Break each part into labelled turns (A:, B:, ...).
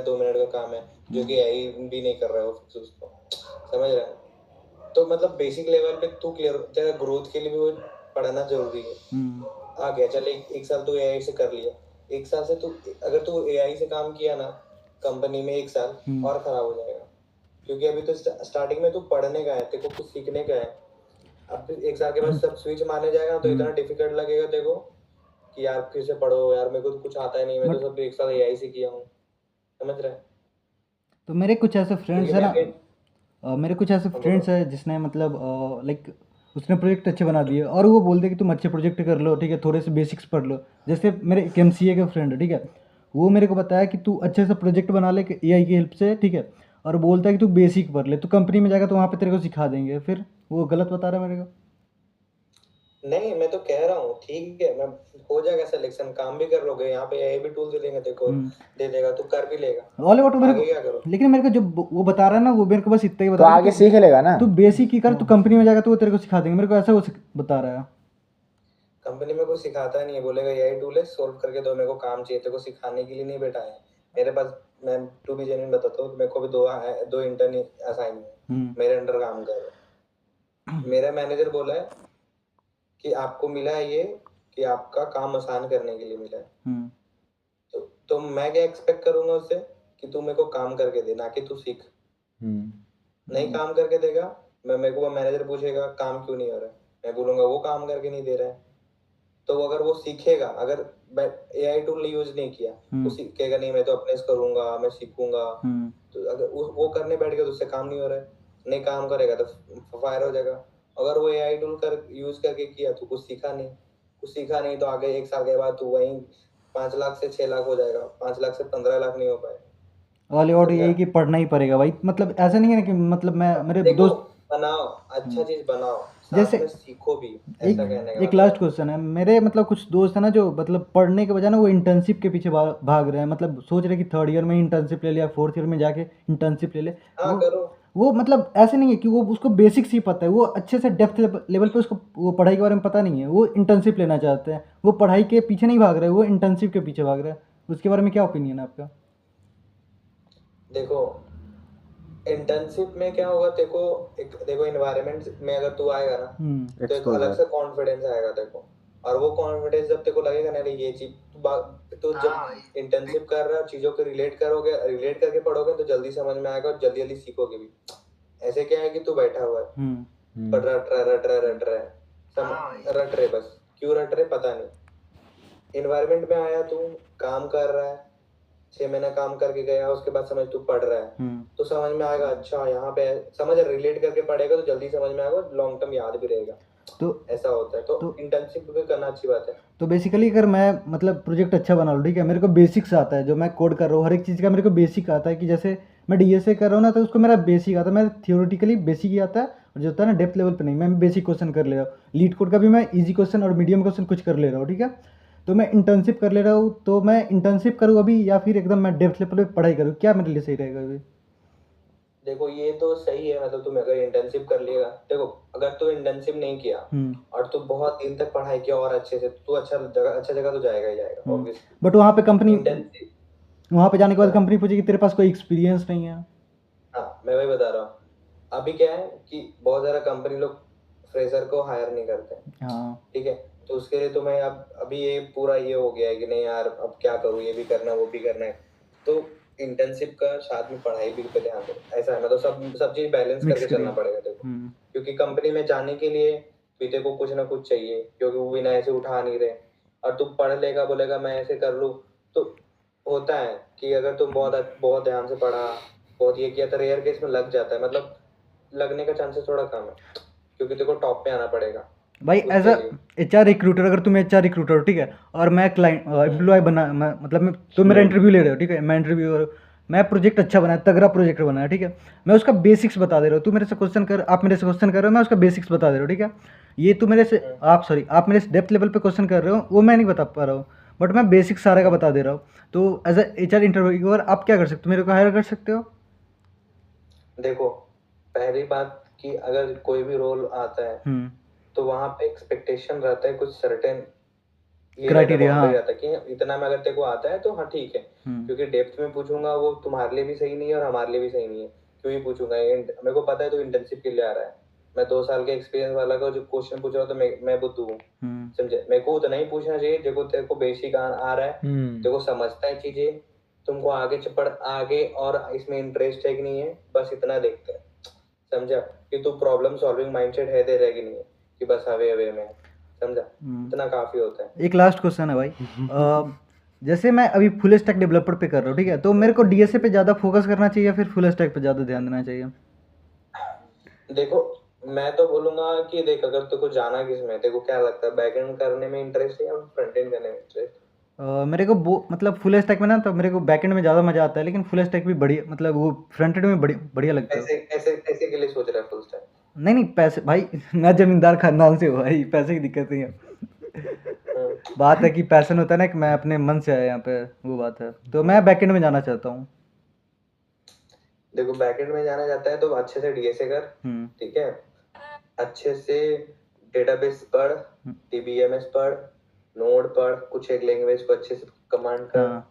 A: 2 minute का काम है जो कि एआई भी नहीं कर रहा है वो उसको, समझ रहा है? तो मतलब बेसिक लेवल पे तू क्लियर, तेरा ग्रोथ के लिए भी वो पढ़ना जरूरी है। आ गया, चल एक साल तू एआई से कर लिया, 1 साल से तू अगर तू एआई से काम किया ना कंपनी में 1 साल और खराब हो जाएगा, क्योंकि अभी तो स्टार्टिंग में तू पढ़ने का है, तेरे को कुछ सीखने का है। अब 1 साल के बाद सब स्विच मारने जाएगा तो इतना डिफिकल्ट लगेगा तेरे को कि यार फिर से पढ़ो, यार मेरे को तो कुछ आता ही नहीं, मैं तो सब 1 साल एआई से किया हूँ, समझ रहे हैं?
B: तो मेरे कुछ ऐसे फ्रेंड्स है
A: क्योंकि
B: ना, मेरे कुछ ऐसे
A: हाँ,
B: फ्रेंड्स
A: बोलो।
B: है जिसने मतलब लाइक उसने प्रोजेक्ट अच्छे बना दिए और वो बोलते हैं कि तुम अच्छे प्रोजेक्ट कर लो, ठीक है, थोड़े से बेसिक्स पढ़ लो। जैसे मेरे एक एमसीए का फ्रेंड है, ठीक है, वो मेरे को बताया कि तू अच्छे से प्रोजेक्ट बना ले एआई की हेल्प से, ठीक है, और बोलता है कि तू बेसिक पढ़ ले, तो कंपनी में जाएगा तो वहाँ पे तेरे को सिखा देंगे। फिर वो गलत बता रहा है मेरे को।
A: नहीं, मैं तो कह रहा हूँ ठीक है, मैं हो जाएगा सिलेक्शन, काम भी कर लोगे, यहाँ पे एआई भी टूल दे देंगे देखो, दे देगा, तू कर भी लेगा,
B: ऑल अबाउट मेरे
A: आगे क्या
B: को,
A: करो?
B: लेकिन मेरे को जो वो बता रहा है ना, वो मेरे को बस इतना ही
C: तो
B: बता रहा है
C: आगे
B: कि
C: सीख लेगा ना।
B: तू बेसिक ही कर, तू कंपनी में जाएगा तो वो तेरे को सिखा देंगे, मेरे को ऐसा वो बता रहा है।
A: कंपनी में कोई सिखाता नहीं है, बोलेगा एआई टूल है सॉल्व करके दो, मेरे को काम चाहिए, तेरे को सिखाने के लिए नहीं बैठा है मेरे पास। मैं टू बी जेन्युइन बताता हूँ, मेरे को भी दो इंटर्न असाइन हुए, मेरे अंडर काम कर रहे। मेरा मैनेजर बोला है कि आपको मिला है ये कि आपका काम आसान करने के लिए मिला है, तो मैं क्या एक्सपेक्ट करूंगा उससे कि तू मेरे को काम करके दे, ना कि तू सीख। नहीं काम करके देगा, मेरे को मैनेजर पूछेगा काम क्यों नहीं हो रहा है, मैं बोलूंगा वो काम करके नहीं दे रहा है। तो अगर वो सीखेगा, अगर एआई टूल यूज नहीं किया तो सीखेगा नहीं, मैं तो अपने से करूंगा, मैं सीखूंगा। तो अगर वो करने बैठ गया तो उससे काम नहीं हो रहा है, नहीं काम करेगा तो फायर हो जाएगा। अगर वो एआई टूल यूज करके किया तो कुछ सीखा नहीं तो आगे 1 साल के बाद तू वहीं 5 लाख से 6 लाख हो जाएगा, 5 लाख से 15 लाख नहीं हो पाए।
B: ऑल ओवर
A: समझा?
B: यही कि पढ़ना ही पड़ेगा भाई, मतलब ऐसा नहीं है ना कि मतलब मैं मेरे
A: देखो,
B: दोस्त
A: बनाओ, अच्छा चीज बनाओ,
B: जैसे
A: साथ में सीखो भी,
B: एक
A: ऐसा कहने का
B: एक
A: मतलब
B: लास्ट
A: है।
B: क्वेश्चन है मेरे, मतलब कुछ दोस्त है ना जो मतलब पढ़ने के बजाय ना वो इंटर्नशिप के पीछे भाग रहे हैं, मतलब सोच रहे हैं कि थर्ड ईयर में इंटर्नशिप ले ले या फोर्थ ईयर में जाके इंटर्नशिप ले ले।
A: हाँ,
B: वो
A: करो।
B: वो मतलब ऐसे नहीं है कि वो उसको बेसिक्स ही पता है, वो अच्छे से डेप्थ लेवल पे उसको वो पढ़ाई के बारे में पता नहीं है, वो इंटर्नशिप लेना चाहते हैं, वो पढ़ाई के पीछे नहीं भाग रहे, वो इंटर्नशिप के पीछे भाग रहे हैं। उसके बारे में क्या ओपिनियन है आपका?
A: देखो, इंटर्नशिप में क्या होगा, देखो एनवायरनमेंट में अगर तू आएगा ना तो एक अलग
C: एक्सपोजर।
A: से कॉन्फिडेंस आएगा देखो। और वो कॉन्फिडेंस जब तेरे को लगेगा ना ये चीज तो जब इंटर्नशिप कर रहा है चीजों को रिलेट करके पढ़ोगे तो जल्दी समझ में आएगा और जल्दी जल्दी सीखोगे भी। ऐसे क्या है कि तू बैठा हुआ है, पर रट रहे बस, क्यों रट रहे पता नहीं। इन्वायरमेंट में आया, तू काम कर रहा है, 6 महीना काम करके गया, उसके बाद समझ तू पढ़ रहा है तो समझ में आएगा, अच्छा यहाँ पे समझ रिलेट करके पढ़ेगा तो जल्दी समझ में आएगा, लॉन्ग टर्म याद भी रहेगा।
B: तो
A: ऐसा होता है, तो
B: तो
A: इंटर्नशिप भी करना अच्छी बात है।
B: तो बेसिकली अगर मैं मतलब प्रोजेक्ट अच्छा बना लूँ, ठीक है, मेरे को बेसिक्स आता है, जो मैं कोड कर रहा हूँ हर एक चीज़ का मेरे को बेसिक आता है, कि जैसे मैं डीएसए कर रहा हूँ ना तो उसको मेरा बेसिक आता है, मेरा थियोरेटिकली बेसिक ही आता है, और जो होता है ना डेप्थ लेवल पे नहीं, मैं बेसिक क्वेश्चन कर ले रहा हूँ, लीड कोड का भी मैं इजी क्वेश्चन और मीडियम क्वेश्चन कुछ कर ले रहा हूँ, ठीक है। तो मैं इंटर्नशिप कर ले रहा हूँ, तो मैं इंटर्नशिप करूँ अभी या फिर एकदम मैं डेप्थ लेवल पे पढ़ाई करूँ, क्या मेरे लिए सही रहेगा अभी?
A: देखो, ये तो सही है, मतलब तुम अगर इंटर्नशिप कर लिएगा, देखो अगर तू इंटर्नशिप नहीं किया और तू बहुत दिन तक पढ़ाई किया और अच्छे से, तू अच्छा जगह तो जाएगा ही जाएगा ऑब्वियसली।
B: बट वहाँ पे कंपनी,
A: इंटर्नशिप
B: वहाँ पे जाने के बाद
A: क्या?
B: कंपनी पूछेगी तेरे पास कोई एक्सपीरियंस नहीं है।
A: हाँ, मैं वही बता रहा हूँ। अभी क्या है कि बहुत सारा कंपनी लोग फ्रेशर को हायर नहीं करते हैं,
B: हाँ।
A: ठीक है। तो उसके लिए तो मैं अब अभी ये पूरा ये हो गया है कि नहीं यार अब क्या करूँ, ये भी करना है वो भी करना है, तो इंटर्नशिप का साथ में पढ़ाई भी पे ध्यान दो, ऐसा है, मतलब सब चीज बैलेंस
B: मिक्स
A: करके
B: करिए।
A: चलना पड़ेगा देखो। क्योंकि कंपनी में जाने के लिए भी तेरे को कुछ ना कुछ चाहिए, क्योंकि वो बिना ऐसे उठा नहीं रहे। और तू पढ़ लेगा, बोलेगा मैं ऐसे कर लूँ, तो होता है कि अगर तुम बहुत बहुत ध्यान से पढ़ा, बहुत ये किया, तो रेयर केस में लग जाता है, मतलब लगने का चांसेस थोड़ा कम है, क्योंकि तेरे को टॉप पे आना पड़ेगा
B: भाई एज अ
A: उसके लिए।
B: एच आर रिक्रूटर, अगर तुम एच आर रिक्रूटर हो, ठीक है, और मैं क्लाइंट एम्प्लॉय बना, मतलब तुम मेरा इंटरव्यू ले रहे हो, ठीक है, मैं इंटरव्यू, मैं प्रोजेक्ट अच्छा बनाया, तगड़ा प्रोजेक्ट बनाया, ठीक है, मैं उसका बेसिक्स बता दे रहा हूँ, तू मेरे से क्वेश्चन कर, आप मेरे से क्वेश्चन कर रहे हो, मैं उसका बेसिक्स बता दे रहा हूँ, ठीक है। ये तू मेरे से आप मेरे से डेप्थ लेवल पे क्वेश्चन कर रहे हो, वो मैं नहीं बता पा रहा हूँ, बट मैं बेसिक सारे का बता दे रहा हूँ। तो as a H R interviewer आप क्या कर सकते हो, मेरे को हायर कर सकते हो?
A: देखो, पहली बात कि अगर कोई भी रोल आता है तो वहां पे एक्सपेक्टेशन रहता है कुछ सर्टेन ये
B: क्राइटेरिया,
A: बाउंड्री
B: हाँ।
A: रहता है कि इतना में अगर तेरे को आता है तो हाँ ठीक है, क्योंकि डेप्थ में पूछूंगा वो तुम्हारे लिए भी सही नहीं है और हमारे लिए भी सही नहीं है। क्यों ही पूछूंगा, मेरे को पता है तो इंटर्नशिप के लिए आ रहा है, मैं 2 साल के एक्सपीरियंस वाला का जो क्वेश्चन पूछ रहा हूँ तो मैं बुद्धू हूँ, समझे। मेरे को उतना ही पूछना चाहिए देखो तेरे को बेसिक आ रहा है, तेरे को समझता है चीजें, तुमको आगे और इसमें इंटरेस्ट है कि नहीं है, बस इतना देखते हैं, समझा। कि तू प्रॉब्लम सॉल्विंग माइंडसेट है तेरा कि नहीं है, कि बस हवे हवे में, समझा। इतना काफी होता है।
B: एक लास्ट क्वेश्चन है भाई। जैसे मैं अभी फुल स्टैक डेवलपर पे कर रहा हूँ, ठीक है, तो मेरे को डीएसए पे ज़्यादा फोकस करना चाहिए या फिर फुल स्टैक पे ज़्यादा ध्यान देना चाहिए?
A: देखो मैं तो बोलूंगा कि देख, अगर तेको जाना किसमें, तेको क्या लगता है, बैकएंड करने में इंटरेस्ट है या फ्रंट एंड करने में इंटरेस्ट?
B: मेरे को मतलब फुल स्टैक में ना, तो मेरे को बैकएंड में ज़्यादा मज़ा आता है, लेकिन फुल स्टैक भी बढ़िया, मतलब वो फ्रंट एंड में बढ़िया लगता है।
A: कैसे कैसे कैसे के लिए सोच रहा है फुल स्टैक?
B: नहीं नहीं, पैसे भाई मैं जमींदार खानदान से हूँ भाई, पैसे की दिक्कत नहीं है। बात है कि पैशन होता है ना कि मैं अपने मन से आया यहाँ पे, वो बात है, तो मैं बैकएंड में जाना चाहता हूँ।
A: देखो बैकएंड में जाना चाहता है तो अच्छे से डीएसए कर, ठीक है, अच्छे से डेटाबेस पढ़, डीबीएमएस पढ़, नोड पढ़, कुछ एक लैंग्वेज को अच्छे से कमांड कर।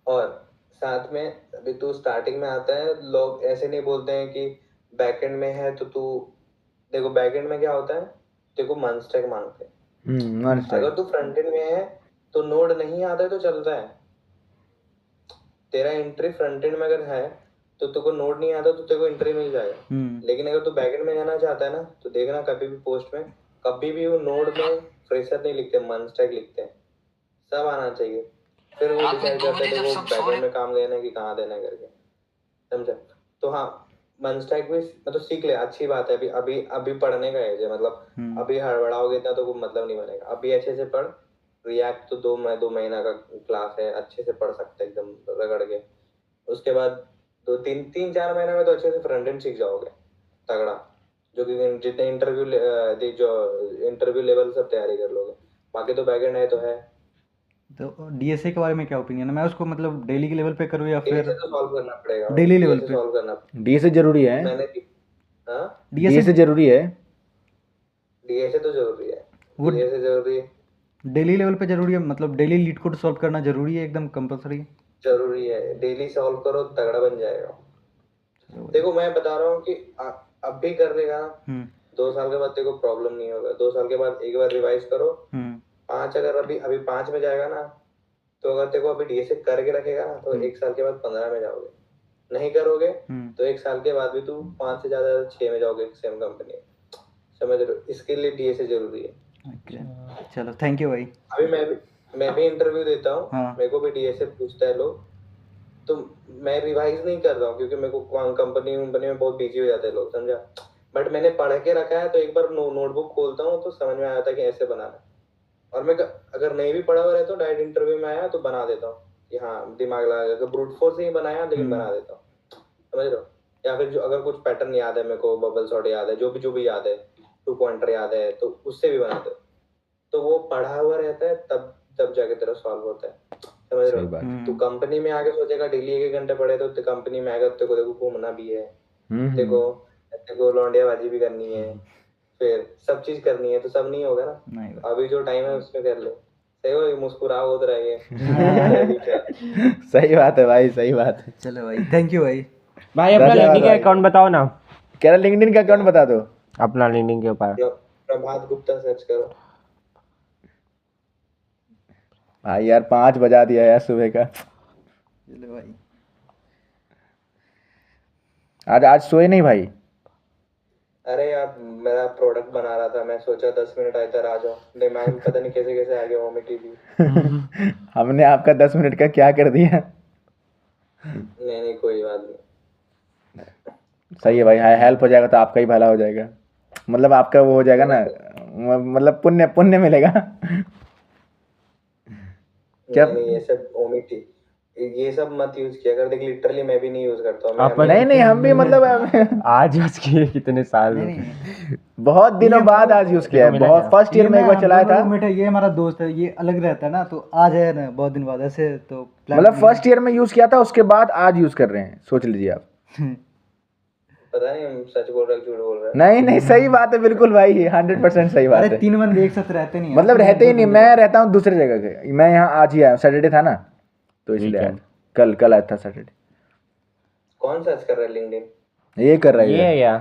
A: और साथ में अभी तू स्टार्टिंग में आता है, लोग ऐसे नहीं बोलते हैं कि बैकएंड में है तो तू, देखो बैकएंड में क्या होता है, देखो मन स्टैक मांगते हैं। अगर तू फ्रंट एंड में है तो नोड नहीं आता है तो चलता है, तेरा एंट्री फ्रंट एंड में अगर है तो तेको नोड नहीं आता तो तेको एंट्री मिल जाएगा। लेकिन अगर तू बैकएंड में जाना चाहता है ना, तो देखना कभी भी पोस्ट में कभी भी वो नोड में फ्रेशर नहीं लिखते, मन स्टैक लिखते हैं। सब आना चाहिए, फिर वो डिसाइड करते हैं वो बैकएंड में काम देना है कि कहाँ देना है करके, समझा। तो हाँ, मन स्टैक भी मतलब सीख ले, अच्छी बात है। अभी अभी अभी पढ़ने का एज है, मतलब अभी हड़बड़ाओगे इतना तो कोई मतलब नहीं बनेगा। अभी अच्छे से पढ़, रिएक्ट तो 2 महीना का क्लास है, अच्छे से पढ़ सकते एकदम रगड़ के। उसके बाद 2-3-4 महीने में तो अच्छे से फ्रंट एंड सीख जाओगे तगड़ा, जो कि जितने इंटरव्यू लेवल सब तैयारी कर लोगे। बाकी तो बैकएंड है तो है।
B: तो डीएसए के बारे में क्या ओपिनियन है, मैं उसको मतलब डेली के लेवल पे करूँ या फिर
A: डीएसए तो सॉल्व करना पड़ेगा,
B: डेली लेवल पे?
A: सॉल्व करना
C: डीएसए जरूरी है,
A: मैंने हाँ
C: डीएसए जरूरी है,
A: डीएसए तो जरूरी है,
B: वो
A: डीएसए जरूरी है,
B: डेली लेवल पे जरूरी है, मतलब डेली लीड कोड सॉल्व करना जरूरी है, एकदम कंपलसरी?
A: जरूरी है, डेली सॉल्व करो तगड़ा बन जाएगा। देखो मैं बता रहा हूँ कि अब भी कर लेगा ना, 2 साल के बाद तेरे को प्रॉब्लम नहीं होगा। 2 साल के बाद एक बार रिवाइज करो, 5 अगर अभी 5 में जाएगा ना, तो अगर तेरे को अभी डीएसए करके रखेगा ना तो 1 साल के बाद 15 में जाओगे। नहीं करोगे तो 1 साल के बाद भी तू 5 से ज्यादा 6 में जाओगे सेम कंपनी, समझ रहे हो। इसके लिए डीएसए जरूरी है।
B: चलो थैंक यू भाई।
A: अभी मैं भी इंटरव्यू देता हूँ, मेरे को भी डीएसए पूछता है लोग, तो मैं रिवाइज नहीं कर रहा हूँ क्योंकि मेरे को कंपनी में बहुत बिजी हो जाते हैं लोग, समझा। बट मैंने पढ़ के रखा है तो एक बार नोटबुक खोलता हूँ तो समझ में आ जाता है कि ऐसे बनाना है। और मैं अगर नहीं भी पढ़ा हुआ रहता हूँ, डायरेक्ट इंटरव्यू में आया तो बना देता हूँ कि हाँ दिमाग लगा के, ब्रूट फोर्स से ही बनाया लेकिन बना देता हूँ, समझ रहे हो। या फिर जो अगर कुछ पैटर्न याद है मेरे को, बबल शॉट याद है, जो भी याद है, 2 पॉइंटर याद है, तो उससे भी बना दो। तो वो पढ़ा हुआ रहता है तब जाके तेरा सॉल्व होता है, समझ रहे हो। तू कंपनी में आके सोचेगा डेली 1 घंटे पढ़े तो कंपनी में आएगा तेरे को घूमना भी है, तेरे को लौंडियाबाजी भी करनी है, फिर सब चीज करनी है, तो सब नहीं होगा ना। अभी जो टाइम है उसमें कर ले, सही हो, मुस्कुरा हो तो रहिए।
C: सही बात है भाई, सही बात है।
B: चलो भाई, थैंक यू भाई।
D: भाई अपना लिंक्डइन का अकाउंट बताओ ना।
C: कह रहा लिंक्डइन का अकाउंट बता दो,
D: अपना लिंक्डइन के ऊपर
A: प्रभात गुप्ता सर्च करो।
C: भाई यार 5 बजा दिया यार सुबह का।
B: चलो भाई,
C: आज सोए नहीं भाई?
A: अरे यार मेरा प्रोडक्ट बना रहा था, मैं सोचा 10 मिनट इधर आ जाओ, दिमाग पता नहीं कैसे कैसे आ गया वोमिट भी।
C: हमने आपका 10 मिनट का क्या कर दिया?
A: नहीं कोई बात नहीं,
C: सही है भाई, हेल्प हो जाएगा तो आपका ही भला हो जाएगा, मतलब आपका वो हो जाएगा ना, मतलब पुण्य मिलेगा।
A: क्या नहीं ये सब वोमिट, ये सब मत यूज किया कर, देख लिटरली मैं भी नहीं यूज करता हूँ।
C: नहीं हम भी मतलब
D: आज यूज किए कितने साल
C: बहुत दिनों बाद आज यूज किया है, बहुत फर्स्ट ईयर में एक बार चलाया था।
B: रूममेट है, ये हमारा दोस्त है, ये अलग रहता है ना, तो आज है ना बहुत दिन बाद, ऐसे तो
C: मतलब फर्स्ट ईयर में यूज किया था, उसके बाद आज यूज कर रहे हैं, सोच लीजिए आप।
A: पता नहीं हम सच बोल रहे हैं झूठ बोल रहे हैं।
C: नहीं नहीं सही बात है बिल्कुल भाई 100% सही बात
B: अरे
C: है।
B: 3 बंदे एक साथ रहते नहीं हैं।
C: मतलब रहते ही नहीं, मैं रहता हूँ दूसरी जगह के, मैं यहाँ आज ही आया हूँ, सैटरडे था ना तो इसलिए आया था। कल आया था सैटरडे।
A: कौन सर्च कर रहा है लिंक्डइन?
C: ये कर रहा है
D: ये
C: ये।
D: या